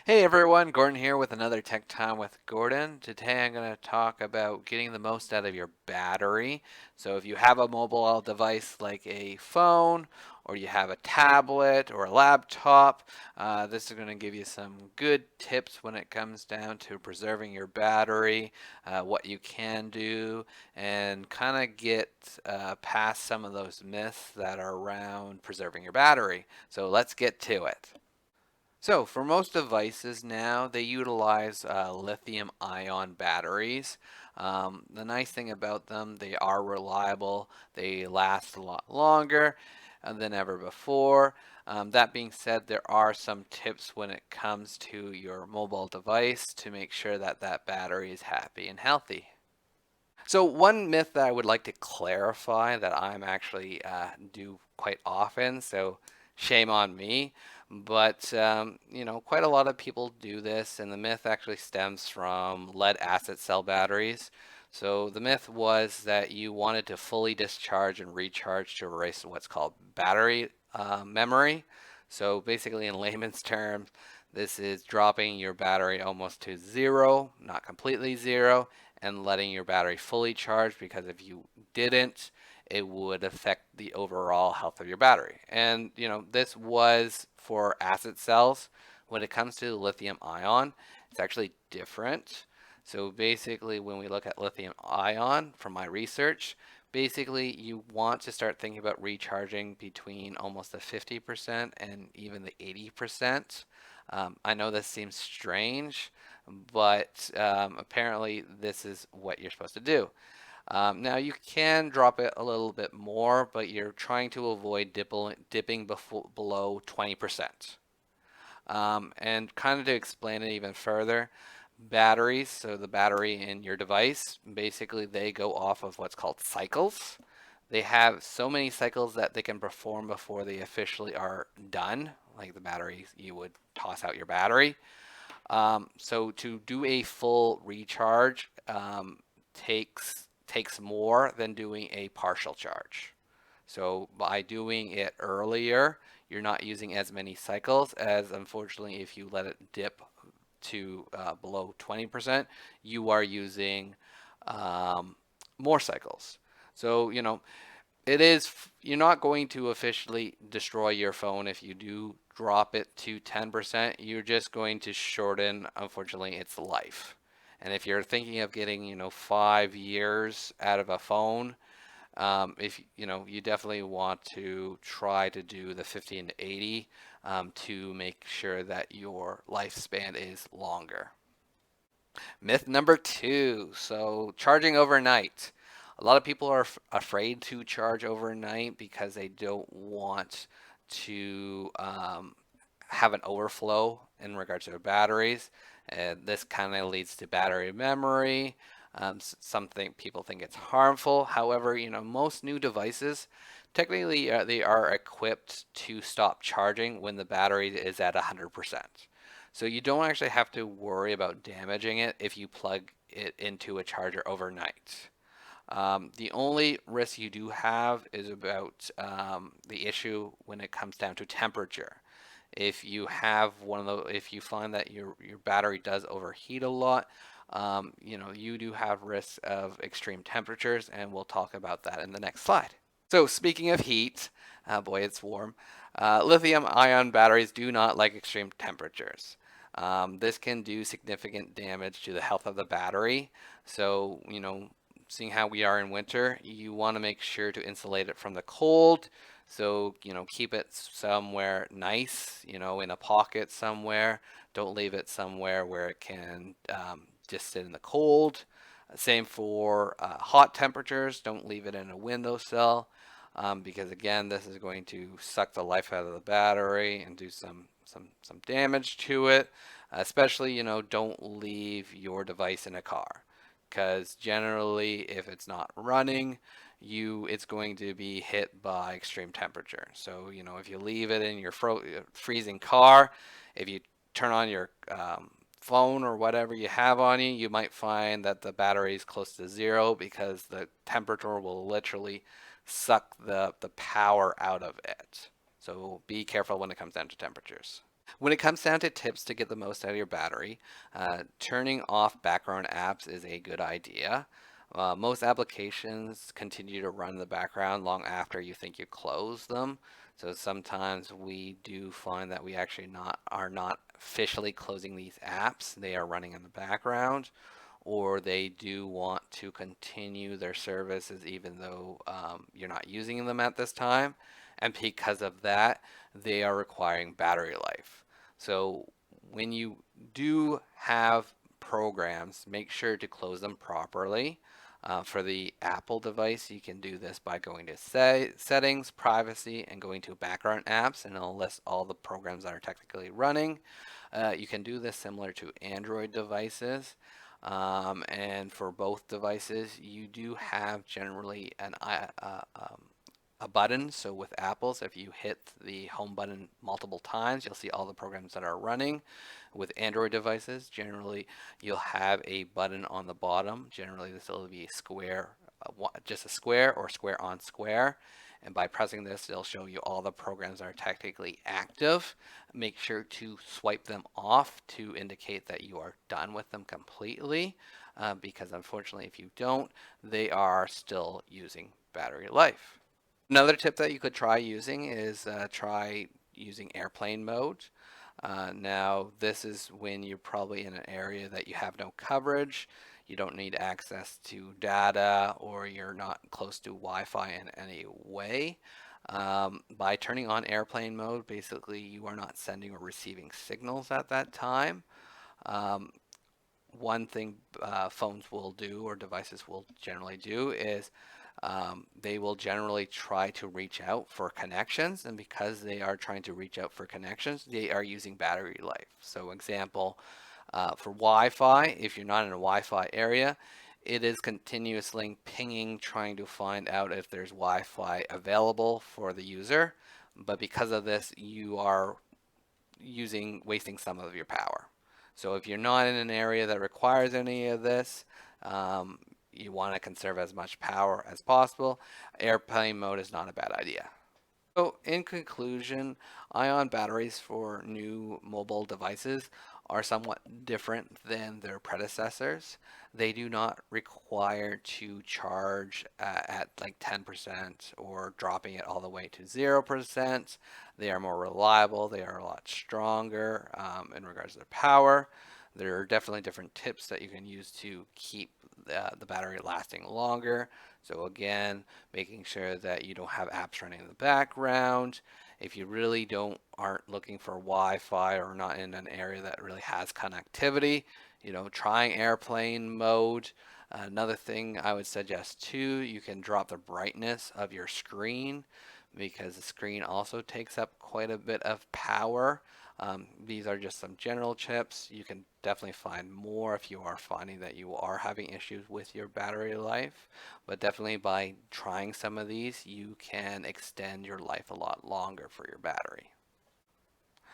Hey everyone, Gordon here with another Tech Time with Gordon. Today I'm going to talk about getting the most out of your battery. So if you have a mobile device like a phone or you have a tablet or a laptop, this is going to give you some good tips when it comes down to preserving your battery, what you can do, and kind of get past some of those myths that are around preserving your battery. So let's get to it. So for most devices now, they utilize lithium ion batteries. The nice thing about them, they are reliable. They last a lot longer than ever before. That being said, there are some tips when it comes to your mobile device to make sure that that battery is happy and healthy. So one myth that I would like to clarify that I'm actually do quite often, so shame on me, but quite a lot of people do this, and the myth actually stems from lead acid cell batteries. So the myth was that you wanted to fully discharge and recharge to erase what's called battery memory. So basically, in layman's terms, this is dropping your battery almost to zero, not completely zero, and letting your battery fully charge, because if you didn't, it would affect the overall health of your battery. And this was for acid cells. When it comes to lithium ion, it's actually different. So basically, when we look at lithium ion from my research, basically you want to start thinking about recharging between almost the 50% and even the 80%. I know this seems strange, but apparently this is what you're supposed to do. Now you can drop it a little bit more, but you're trying to avoid dipping below 20%. And kind of to explain it even further, batteries, so the battery in your device, basically they go off of what's called cycles. They have so many cycles that they can perform before they officially are done. Like the battery, you would toss out your battery. So to do a full recharge takes more than doing a partial charge. So by doing it earlier, you're not using as many cycles as, unfortunately, if you let it dip to below 20%, you are using um, more cycles. So it is, you're not going to officially destroy your phone if you do drop it to 10%. You're just going to shorten, unfortunately, its life. And if you're thinking of getting 5 years out of a phone, if you definitely want to try to do the 50 and 80 to make sure that your lifespan is longer. Myth number two, so charging overnight. A lot of people are afraid to charge overnight because they don't want to have an overflow in regards to their batteries. And this kind of leads to battery memory. Something people think it's harmful. However, most new devices, technically, they are equipped to stop charging when the battery is at 100%. So you don't actually have to worry about damaging it if you plug it into a charger overnight. The only risk you do have is about the issue when it comes down to temperature. If you have if you find that your battery does overheat a lot, you do have risks of extreme temperatures, and we'll talk about that in the next slide. So speaking of heat, boy, it's warm. Lithium ion batteries do not like extreme temperatures. This can do significant damage to the health of the battery. So, seeing how we are in winter, you want to make sure to insulate it from the cold. So, keep it somewhere nice, in a pocket somewhere. Don't leave it somewhere where it can just sit in the cold. Same for hot temperatures. Don't leave it in a windowsill because again, this is going to suck the life out of the battery and do some damage to it. Especially, don't leave your device in a car because generally, if it's not running, it's going to be hit by extreme temperature. So, if you leave it in your freezing car, if you turn on your phone or whatever you have on you, you might find that the battery is close to zero because the temperature will literally suck the power out of it. So be careful when it comes down to temperatures. When it comes down to tips to get the most out of your battery, turning off background apps is a good idea. Most applications continue to run in the background long after you think you close them. So sometimes we do find that we actually are not officially closing these apps. They are running in the background, or they do want to continue their services even though you're not using them at this time. And because of that, they are requiring battery life. So when you do have programs, make sure to close them properly. For the Apple device, you can do this by going to settings, privacy, and going to background apps, and it'll list all the programs that are technically running. You can do this similar to Android devices. And for both devices, you do have generally a button. So with Apples, if you hit the home button multiple times, you'll see all the programs that are running. With Android devices, generally you'll have a button on the bottom. Generally, this will be a square, just a square or square on square. And by pressing this, it'll show you all the programs that are technically active. Make sure to swipe them off to indicate that you are done with them completely. Because unfortunately, if you don't, they are still using battery life. Another tip that you could try using is try using airplane mode. Now, this is when you're probably in an area that you have no coverage, you don't need access to data, or you're not close to Wi-Fi in any way. By turning on airplane mode, basically you are not sending or receiving signals at that time. Um, One thing phones will do, or devices will generally do, is they will generally try to reach out for connections, and because they are trying to reach out for connections, they are using battery life. So example, for Wi-Fi, if you're not in a Wi-Fi area, it is continuously pinging, trying to find out if there's Wi-Fi available for the user. But because of this, you are wasting some of your power. So if you're not in an area that requires any of this, um, you want to conserve as much power as possible. Airplane mode is not a bad idea. So in conclusion, ion batteries for new mobile devices are somewhat different than their predecessors. They do not require to charge at like 10% or dropping it all the way to 0%. They are more reliable. They are a lot stronger in regards to their power. There are definitely different tips that you can use to keep the battery lasting longer. So again, making sure that you don't have apps running in the background. If you really aren't looking for Wi-Fi or not in an area that really has connectivity, trying airplane mode. Another thing I would suggest too, you can drop the brightness of your screen because the screen also takes up quite a bit of power. These are just some general tips. You can definitely find more if you are finding that you are having issues with your battery life. But definitely by trying some of these, you can extend your life a lot longer for your battery.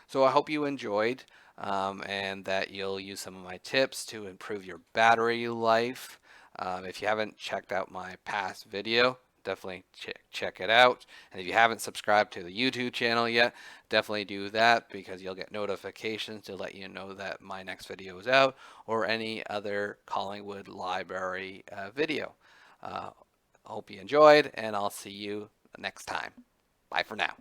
So I hope you enjoyed and that you'll use some of my tips to improve your battery life. If you haven't checked out my past video, definitely check it out. And if you haven't subscribed to the YouTube channel yet, definitely do that because you'll get notifications to let you know that my next video is out or any other Collingwood Library video. I hope you enjoyed, and I'll see you next time. Bye for now.